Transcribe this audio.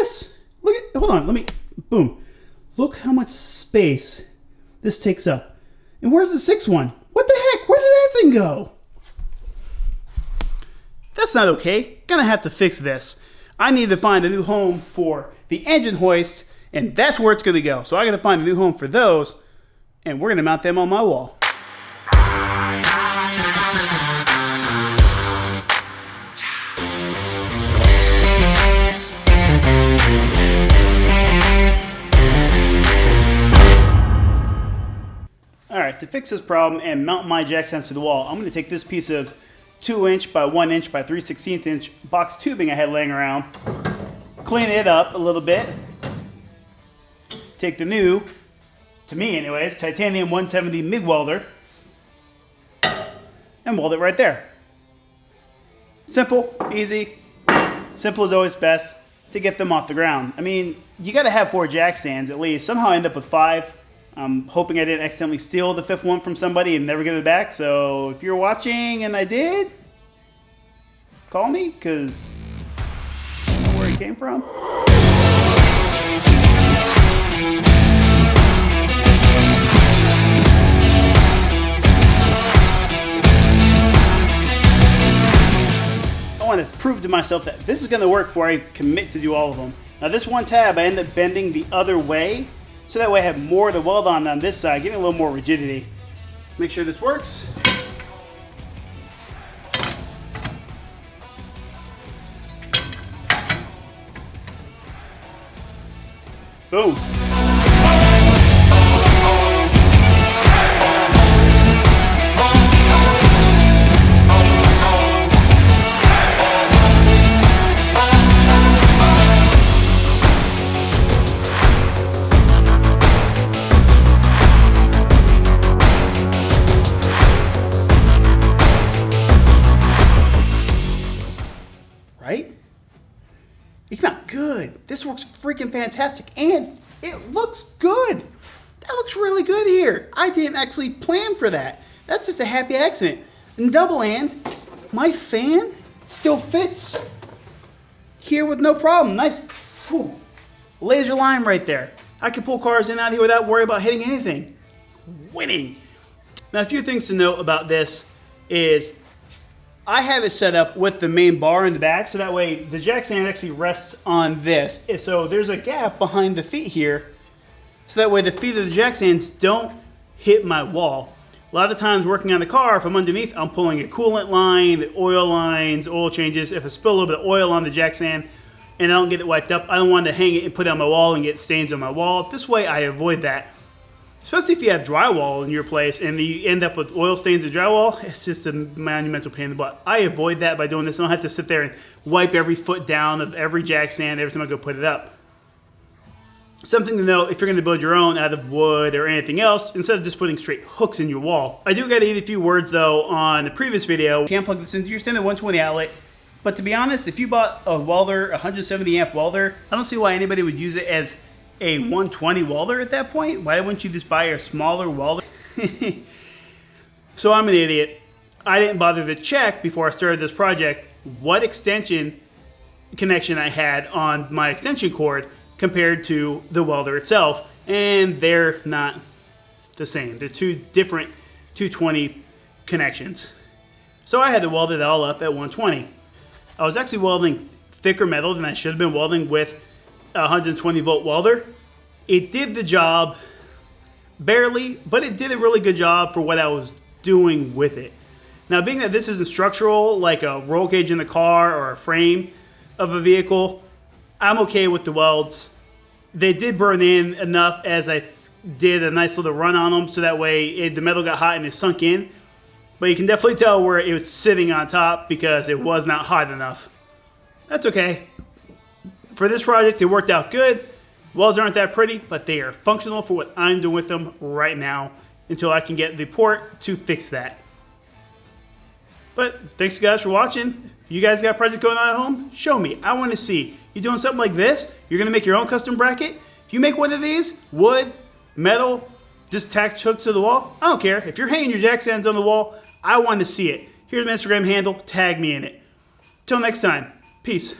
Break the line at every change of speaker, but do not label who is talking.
this. Look at, hold on, let me, boom. Look how much space this takes up. And where's the sixth one? What the heck? Where did that thing go? That's not okay. Gonna have to fix this. I need to find a new home for the engine hoist, and that's where it's gonna go. So I gotta find a new home for those, and we're gonna mount them on my wall. Alright, to fix this problem and mount my jack stands to the wall, I'm going to take this piece of 2" by 1" by 3/16" box tubing I had laying around, clean it up a little bit, take the new, to me anyways, titanium 170 MIG welder, and weld it right there. Simple, easy, simple is always best to get them off the ground. I mean, you got to have 4 jack stands at least. Somehow I end up with 5. I'm hoping I didn't accidentally steal the 5th one from somebody and never give it back. So if you're watching and I did, call me, because I don't know where it came from. I want to prove to myself that this is going to work before I commit to do all of them. Now this one tab I end up bending the other way, so that way I have more to weld on this side, giving a little more rigidity. Make sure this works. Boom. Right? It came out good. This works freaking fantastic, and it looks good. That looks really good here. I didn't actually plan for that. That's just a happy accident. And double and, my fan still fits here with no problem. Nice whew, laser line right there. I can pull cars in and out of here without worrying about hitting anything. Winning. Now, a few things to note about this is I have it set up with the main bar in the back, so that way the jack stand actually rests on this. So there's a gap behind the feet here, so that way the feet of the jack stands don't hit my wall. A lot of times working on the car, if I'm underneath, I'm pulling a coolant line, the oil lines, oil changes. If I spill a little bit of oil on the jack stand and I don't get it wiped up, I don't want to hang it and put it on my wall and get stains on my wall. This way I avoid that. Especially if you have drywall in your place and you end up with oil stains or drywall, it's just a monumental pain in the butt. I avoid that by doing this. I don't have to sit there and wipe every foot down of every jack stand every time I go put it up. Something to note, if you're going to build your own out of wood or anything else, instead of just putting straight hooks in your wall. I do got to eat a few words though on the previous video. You can't plug this into your standard 120 outlet. But to be honest, if you bought a welder, 170 amp welder, I don't see why anybody would use it as a 120 welder at that point. Why wouldn't you just buy a smaller welder? So I'm an idiot. I didn't bother to check before I started this project what extension connection I had on my extension cord compared to the welder itself, and they're not the same. They're two different 220 connections. So I had to weld it all up at 120. I was actually welding thicker metal than I should have been welding with a 120 volt welder. It did the job barely, but it did a really good job for what I was doing with it. Now, being that this isn't structural, like a roll cage in the car or a frame of a vehicle, I'm okay with the welds. They did burn in enough as I did a nice little run on them, so that way the metal got hot and it sunk in. But you can definitely tell where it was sitting on top because it was not hot enough. That's okay. For this project, it worked out good. Welds aren't that pretty, but they are functional for what I'm doing with them right now until I can get the port to fix that. But thanks guys for watching. You guys got a project going on at home? Show me. I want to see. You doing something like this? You're going to make your own custom bracket? If you make one of these, wood, metal, just tack hook to the wall, I don't care. If you're hanging your jack stands on the wall, I want to see it. Here's my Instagram handle. Tag me in it. Till next time. Peace.